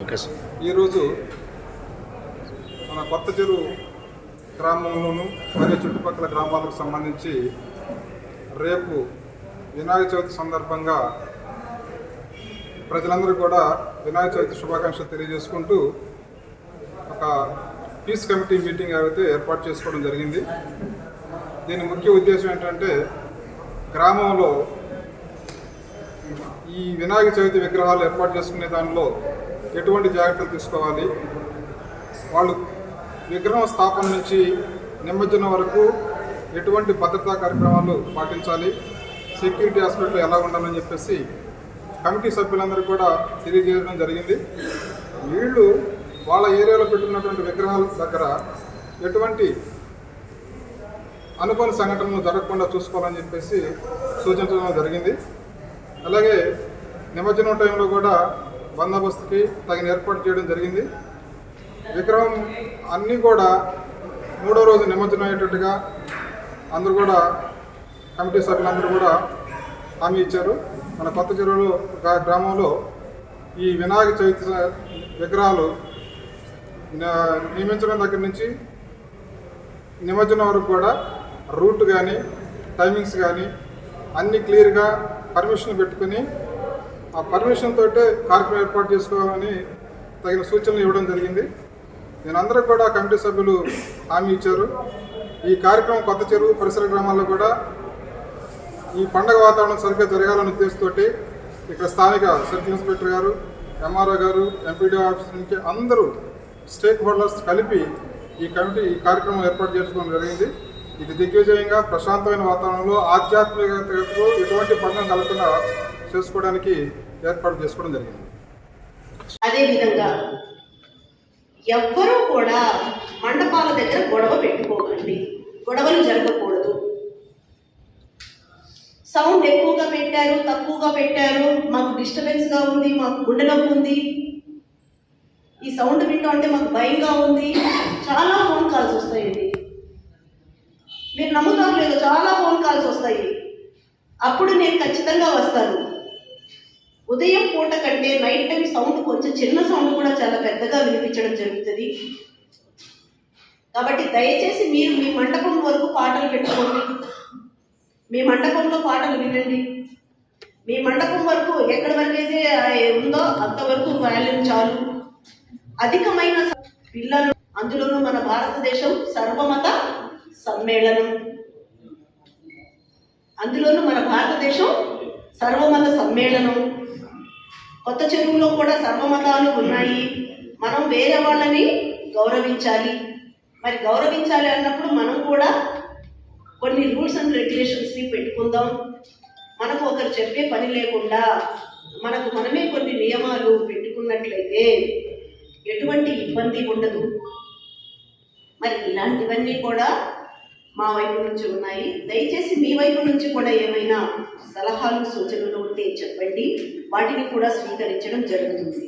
ఈరోజు మన కొత్త చెరువు గ్రామంలోను మరియు చుట్టుపక్కల గ్రామాలకు సంబంధించి రేపు వినాయక చవితి సందర్భంగా ప్రజలందరూ కూడా వినాయక చవితి శుభాకాంక్షలు తెలియజేసుకుంటూ ఒక పీస్ కమిటీ మీటింగ్ అయితే ఏర్పాటు చేసుకోవడం జరిగింది. దీని ముఖ్య ఉద్దేశం ఏంటంటే గ్రామంలో ఈ వినాయక చవితి విగ్రహాలు ఏర్పాటు చేసుకునే దానిలో ఎటువంటి జాగ్రత్తలు తీసుకోవాలి, వాళ్ళు విగ్రహం స్థాపన నుంచి నిమజ్జనం వరకు ఎటువంటి భద్రతా కార్యక్రమాలు పాటించాలి, సెక్యూరిటీ ఆస్పెక్ట్లో ఎలా ఉండాలని చెప్పేసి కమిటీ సభ్యులందరూ కూడా తెలియజేయడం జరిగింది. వీళ్ళు వాళ్ళ ఏరియాలో పెట్టుకున్నటువంటి విగ్రహాల దగ్గర ఎటువంటి అనుకోని సంఘటనలు జరగకుండా చూసుకోవాలని చెప్పేసి సూచించడం జరిగింది. అలాగే నిమజ్జనం టైంలో కూడా బందోబస్తుకి తగిన ఏర్పాటు చేయడం జరిగింది. విగ్రహం అన్నీ కూడా 3వ రోజు నిమజ్జనం అయ్యేటట్టుగా అందరూ కూడా కమిటీ సభ్యులందరూ కూడా హామీ ఇచ్చారు. మన కొత్త చెరువులో గ్రామంలో ఈ వినాయక చవితి విగ్రహాలు నియమించడం దగ్గర నుంచి నిమజ్జనం వరకు కూడా రూట్ కానీ టైమింగ్స్ కానీ అన్నీ క్లియర్గా పర్మిషన్ పెట్టుకుని ఆ పర్మిషన్ తోటే కార్యక్రమం ఏర్పాటు చేసుకోవాలని తగిన సూచనలు ఇవ్వడం జరిగింది. అందరూ కూడా కమిటీ సభ్యులు హామీ ఇచ్చారు. ఈ కార్యక్రమం కొత్త చెరువు పరిసర గ్రామాల్లో కూడా ఈ పండగ వాతావరణం సరిగ్గా జరగాలనే ఉద్దేశంతో ఇక్కడ స్థానిక సర్కిల్ ఇన్స్పెక్టర్ గారు, ఎంఆర్ఓ గారు, ఎంపీడీ ఆఫీసర్ నుంచి అందరూ స్టేక్ హోల్డర్స్ కలిపి ఈ కార్యక్రమం ఏర్పాటు చేసుకోవడం జరిగింది. ఇది దిగ్విజయంగా ప్రశాంతమైన వాతావరణంలో ఆధ్యాత్మికతకు ఎటువంటి భంగం కలగకుండా చేసుకోవడానికి ఏర్పాటు చేసుకోవడం జరిగింది. అదేవిధంగా ఎవ్వరూ కూడా మండపాల దగ్గర గొడవ పెట్టుకోకండి, గొడవలు జరగకూడదు. సౌండ్ ఎక్కువగా పెట్టారు, తక్కువగా పెట్టారు, మాకు డిస్టర్బెన్స్గా ఉంది, మాకు గుండె నొప్పి ఉంది, ఈ సౌండ్ వింటూ అంటే మాకు భయంగా ఉంది, చాలా ఫోన్ కాల్స్ వస్తాయండి. మీరు నమ్ముతారు లేదు, చాలా ఫోన్ కాల్స్ వస్తాయి. అప్పుడు నేను ఖచ్చితంగా వస్తాను. ఉదయం పూట కంటే నైట్ టైం సౌండ్ కొంచెం చిన్న సౌండ్ కూడా చాలా పెద్దగా వినిపించడం జరుగుతుంది. కాబట్టి దయచేసి మీరు మీ మండపం వరకు పాటలు పెట్టుకోండి, మీ మండపంలో పాటలు వినండి. మీ మండపం వరకు ఎక్కడి వరకు అయితే ఉందో అంతవరకు వాల్యూమ్ చాలు. అధికమైన పిల్లలు, అందులోనూ మన భారతదేశం సర్వమత సమ్మేళనం, అందులోనూ మన భారతదేశం సర్వమత సమ్మేళనం. కొత్త చెరువులో కూడా సర్వమతాలు ఉన్నాయి. మనం వేరే వాళ్ళని గౌరవించాలి. మరి గౌరవించాలి అన్నప్పుడు మనం కూడా కొన్ని రూల్స్ అండ్ రెగ్యులేషన్స్ని పెట్టుకుందాం. మనకు ఒకరు చెప్పే పని లేకుండా మనకు మనమే కొన్ని నియమాలు పెట్టుకున్నట్లయితే ఎటువంటి ఇబ్బంది ఉండదు. మరి ఇలాంటివన్నీ కూడా మా వైపు నుంచి ఉన్నాయి. దయచేసి మీ వైపు నుంచి కూడా ఏమైనా సలహాలు, సూచనలు ఉంటే చెప్పండి, వాటిని కూడా స్వీకరించడం జరుగుతుంది.